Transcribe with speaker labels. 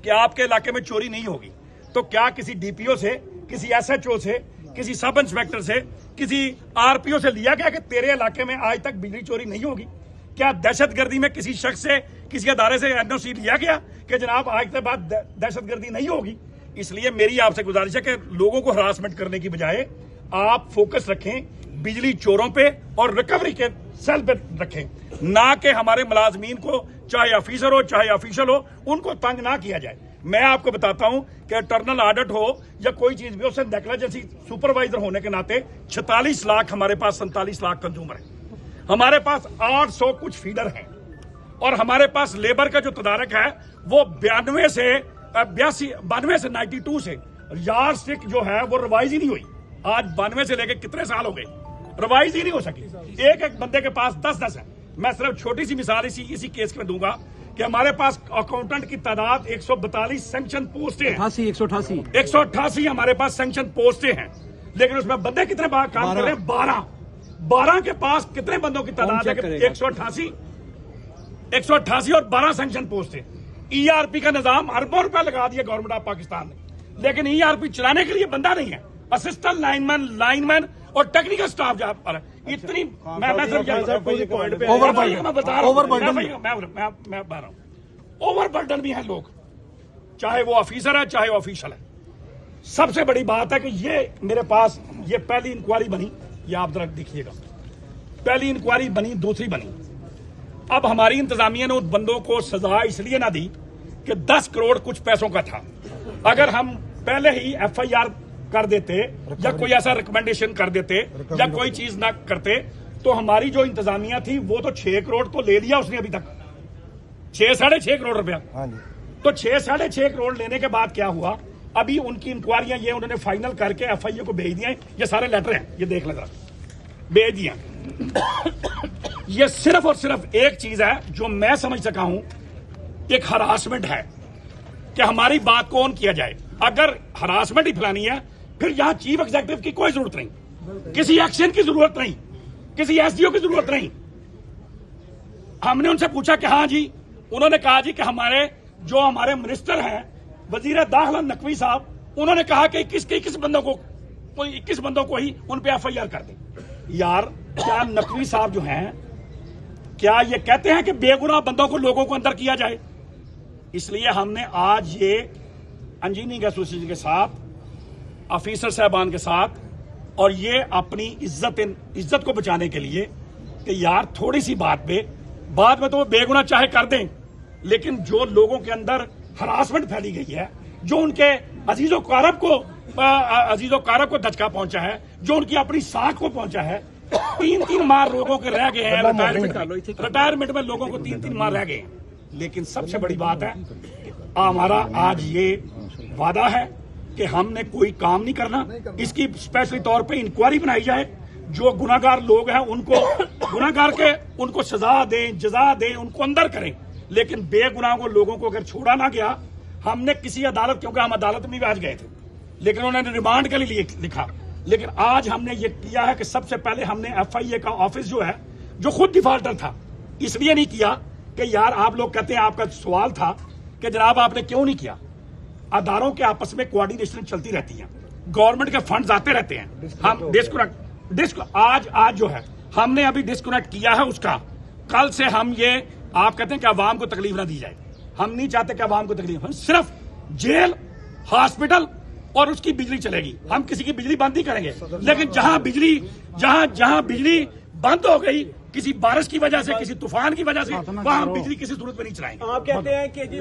Speaker 1: کہ آپ کے علاقے میں چوری نہیں ہوگی تو کیا کسی DPO سے, کسی SHO سے, کسی سب انسپیکٹر سے, کسی RPO سے لیا گیا کہ تیرے علاقے میں آج تک بجلی چوری نہیں ہوگی؟ کیا دہشت گردی میں کسی شخص سے, کسی ادارے سے NOC لیا گیا کہ جناب آج کے بعد دہشت گردی نہیں ہوگی؟ اس لیے میری آپ سے گزارش ہے کہ لوگوں کو ہراسمنٹ کرنے کی بجائے آپ فوکس رکھیں بجلی چوروں پہ اور ریکوری کے سیل پہ رکھیں, نہ کہ ہمارے ملازمین کو چاہے آفیسر ہو چاہے آفیشل ہو ان کو تنگ نہ کیا جائے. میں آپ کو بتاتا ہوں کہ ٹرنل آڈٹ ہو یا کوئی چیز بھی ہو, اسے نیگلیجنسی سپروائزر ہونے کے ناطے 46 لاکھ ہمارے پاس 47 لاکھ کنزیومر ہیں, ہمارے پاس 800 کچھ فیڈر ہیں, اور ہمارے پاس لیبر کا جو تدارک ہے وہ 92 سے 92 سے یارڈ اسٹک جو ہے وہ ریوائز ہی نہیں ہوئی. آج 92 سے لے کے کتنے سال ہو گئے, ریوائز ہی نہیں ہو سکی. ایک ایک بندے کے پاس 10 ہے. میں صرف چھوٹی سی مثال اسی کیس میں دوں گا کہ ہمارے پاس اکاؤنٹنٹ کی تعداد 142 سینکشن پوسٹیں ہیں, 188 ہمارے پاس سینکشن پوسٹیں ہیں, لیکن اس میں بندے کتنے کام کر رہے ہیں؟ 12 کے پاس کتنے بندوں کی تعداد ہے؟ 188 اور 12 سینکشن پوسٹیں. ERP کا نظام اربوں روپے لگا دیا گورنمنٹ آف پاکستان نے, لیکن ERP چلانے کے لیے بندہ نہیں ہے. اسسٹنٹ لائن مین اور ٹیکنیکل سٹاف جہاں پر اتنی اوور برڈن بھی ہیں لوگ, چاہے وہ آفیسر ہے چاہے وہ آفیشل ہے. سب سے بڑی بات ہے کہ یہ میرے پاس یہ پہلی انکوائری بنی, یہ آپ ذرا دیکھیے گا, پہلی انکوائری بنی, دوسری بنی. اب ہماری انتظامیہ نے ان بندوں کو سزا اس لیے نہ دی کہ 10 کروڑ کچھ پیسوں کا تھا. اگر ہم پہلے ہی FIR کر دیتے یا کوئی ایسا ریکمنڈیشن کر دیتے یا کوئی چیز نہ کرتے تو ہماری جو انتظامیہ تھی وہ تو 6 کروڑ تو لے لیا اس نے ابھی تک, 6.5 کروڑ روپیہ. تو 6.5 کروڑ لینے کے بعد کیا ہوا؟ ابھی ان کی انکوائریاں یہ انہوں نے فائنل کر کے FIA کو بھیج دیا. یہ سارے لیٹر ہیں, یہ دیکھ لیں ذرا, بھیج دیا. یہ صرف اور صرف ایک چیز ہے جو میں سمجھ سکا ہوں, ایک ہراسمنٹ ہے کہ ہماری بات کو آن کیا جائے. اگر ہراسمنٹ ہی پھیلانی ہے پھر یہاں چیف ایگزیکٹو کی کوئی ضرورت نہیں, کسی ایکشن کی ضرورت نہیں, کسی SDO کی ضرورت نہیں. ہم نے ان سے پوچھا کہ ہاں جی, انہوں نے کہا جی کہ ہمارے منسٹر ہیں وزیر داخلہ نقوی صاحب, انہوں نے کہا کہ 21 بندوں کو ہی ان پہ FIR کر دیں. یار کیا نقوی صاحب جو ہیں کیا یہ کہتے ہیں کہ بے گناہ بندوں کو لوگوں کو اندر کیا جائے؟ اس لیے ہم نے آج یہ انجینئرنگ ایسوسیشن کے ساتھ, آفیسر صاحبان کے ساتھ, اور یہ اپنی عزت کو بچانے کے لیے کہ یار تھوڑی سی بات میں تو وہ بے گناہ چاہے کر دیں, لیکن جو لوگوں کے اندر ہراسمنٹ پھیلی گئی ہے, جو ان کے عزیز و قارب کو دھچکا پہنچا ہے, جو ان کی اپنی ساکھ کو پہنچا ہے. 3 ماہ لوگوں کے رہ گئے ہیں ریٹائرمنٹ میں, لوگوں کو 3 ماہ رہ گئے ہیں. لیکن سب سے بڑی بات ہے ہمارا آج یہ وعدہ ہے کہ ہم نے کوئی کام نہیں کرنا. اس کی اسپیشلی طور پہ انکوائری بنائی جائے, جو گناہگار لوگ ہیں ان کو سزا دیں, جزا دیں, ان کو اندر کریں, لیکن بے گناہ لوگوں کو اگر چھوڑا نہ گیا. ہم نے کسی عدالت, کیونکہ ہم عدالت میں بھی آج گئے تھے, لیکن انہوں نے ریمانڈ کے لیے لکھا, لیکن آج ہم نے یہ کیا ہے کہ سب سے پہلے ہم نے FIA کا آفس جو ہے جو خود ڈیفالٹر تھا, اس لیے نہیں کیا کہ یار آپ لوگ کہتے ہیں, آپ کا سوال تھا کہ جناب آپ نے کیوں نہیں کیا. اداروں کے آپس میں کوآرڈینیشن چلتی رہتی ہے, گورنمنٹ کے فنڈز آتے رہتے ہیں. ہم آج جو ہے ہم نے ابھی ڈسکنیکٹ کیا ہے اس کا. کل سے ہم یہ آپ کہتے ہیں کہ عوام کو تکلیف نہ دی جائے, ہم نہیں چاہتے کہ عوام کو تکلیف, ہم صرف جیل, ہاسپٹل اور اس کی بجلی چلے گی. ہم کسی کی بجلی بند نہیں کریں گے, لیکن جہاں بجلی بند ہو گئی کسی بارش کی وجہ سے, کسی طوفان کی وجہ سے, وہاں ہم بجلی کسی صورت میں نہیں چلائیں گے.
Speaker 2: آپ کہتے ہیں کہ